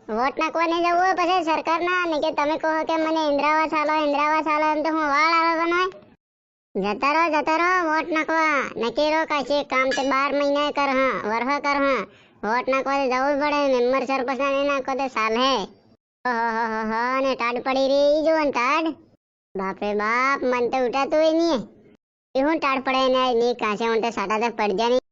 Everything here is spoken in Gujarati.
વોટ નાખવાને જવું હોય પછી સરકારના ને કે તમે કહો કે મને ઇન્દ્રાવાસ આલો એમ તો હું વાળ આવે બનાય. જતા રહો વોટ નાખવા નક્કી રહો કાશી કામ તે 12 મહિના કર હા વરહ કર હા વોટ નાખવા જવું પડે મેમ્બર સરપંચ નહીં નાખો તો સાલ હે. ઓહો ને ટાઢ પડી રહી જો ને ટાઢ બાપરે બાપ મન તો ઉઠાતું નહીં એ હું ટાઢ પડે ને ની કાશે હું તો સાટા તો પડ જા